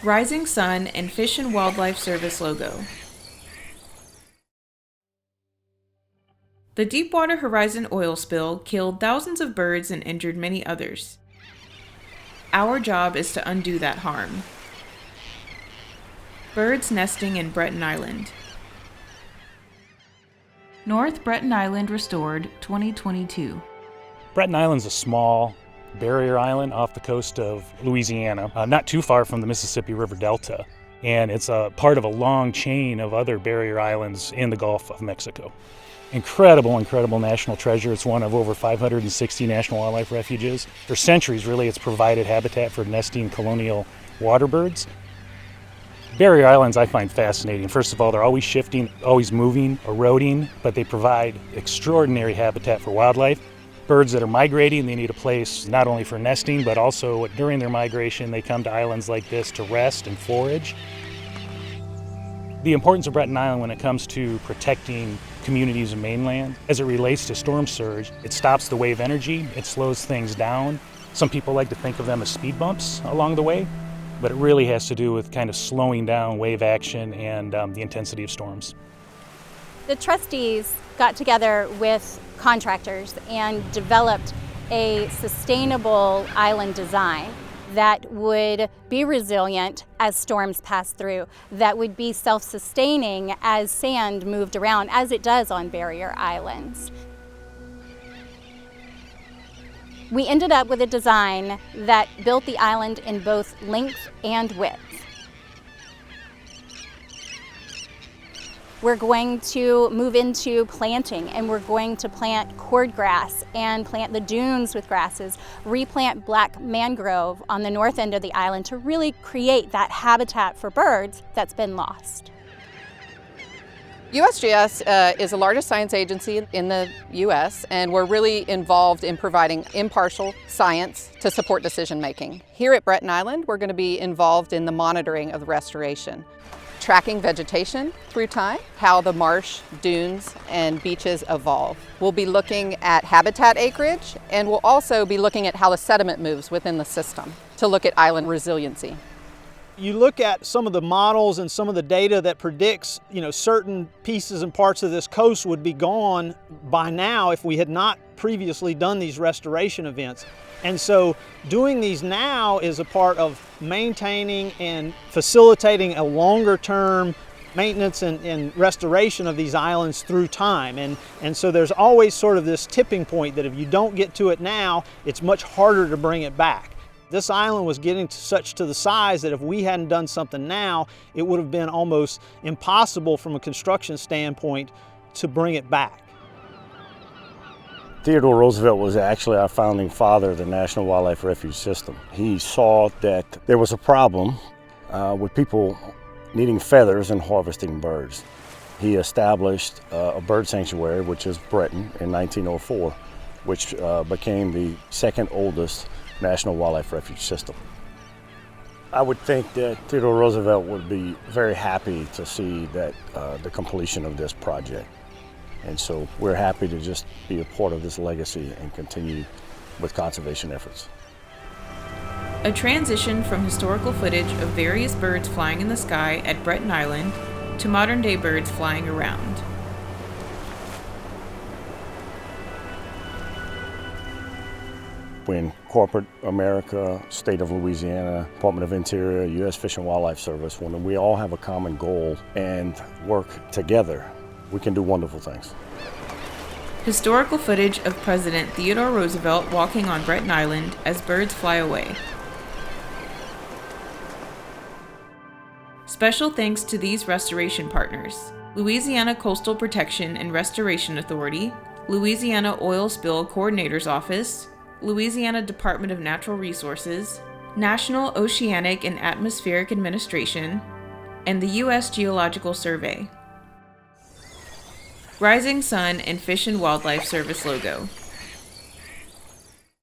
Rising Sun and Fish and Wildlife Service logo. The Deepwater Horizon oil spill killed thousands of birds and injured many others. Our job is to undo that harm. Birds nesting in Breton Island. North Breton Island restored 2022. Breton Island's a small barrier island off the coast of Louisiana, not too far from the Mississippi River Delta. And it's a part of a long chain of other barrier islands in the Gulf of Mexico. Incredible national treasure. It's one of over 560 National Wildlife Refuges. For centuries, really, it's provided habitat for nesting colonial water birds. Barrier islands I find fascinating. First of all, they're always shifting, always moving, eroding, but they provide extraordinary habitat for wildlife. Birds that are migrating, they need a place not only for nesting, but also during their migration, they come to islands like this to rest and forage. The importance of Breton Island when it comes to protecting communities and mainland, as it relates to storm surge, it stops the wave energy, it slows things down. Some people like to think of them as speed bumps along the way, but it really has to do with kind of slowing down wave action and the intensity of storms. The trustees got together with contractors and developed a sustainable island design that would be resilient as storms pass through, that would be self-sustaining as sand moved around, as it does on barrier islands. We ended up with a design that built the island in both length and width. We're going to move into planting, and we're going to plant cordgrass and plant the dunes with grasses, replant black mangrove on the north end of the island to really create that habitat for birds that's been lost. USGS is the largest science agency in the U.S., and we're really involved in providing impartial science to support decision making. Here at Breton Island, we're going to be involved in the monitoring of the restoration, tracking vegetation through time, how the marsh, dunes, and beaches evolve. We'll be looking at habitat acreage, and we'll also be looking at how the sediment moves within the system to look at island resiliency. You look at some of the models and some of the data that predicts, certain pieces and parts of this coast would be gone by now if we had not previously done these restoration events. And so doing these now is a part of maintaining and facilitating a longer term maintenance and restoration of these islands through time. And so there's always sort of this tipping point that if you don't get to it now, it's much harder to bring it back. This island was getting to the size that if we hadn't done something now, it would have been almost impossible from a construction standpoint to bring it back. Theodore Roosevelt was actually our founding father of the National Wildlife Refuge System. He saw that there was a problem with people needing feathers and harvesting birds. He established a bird sanctuary, which is Breton, in 1904, which became the second oldest National Wildlife Refuge System. I would think that Theodore Roosevelt would be very happy to see that the completion of this project. And so we're happy to just be a part of this legacy and continue with conservation efforts. A transition from historical footage of various birds flying in the sky at Breton Island to modern-day birds flying around. When corporate America, state of Louisiana, Department of Interior, U.S. Fish and Wildlife Service, when we all have a common goal and work together, we can do wonderful things. Historical footage of President Theodore Roosevelt walking on Breton Island as birds fly away. Special thanks to these restoration partners: Louisiana Coastal Protection and Restoration Authority, Louisiana Oil Spill Coordinator's Office, Louisiana Department of Natural Resources, National Oceanic and Atmospheric Administration, and the U.S. Geological Survey. Rising Sun and Fish and Wildlife Service logo.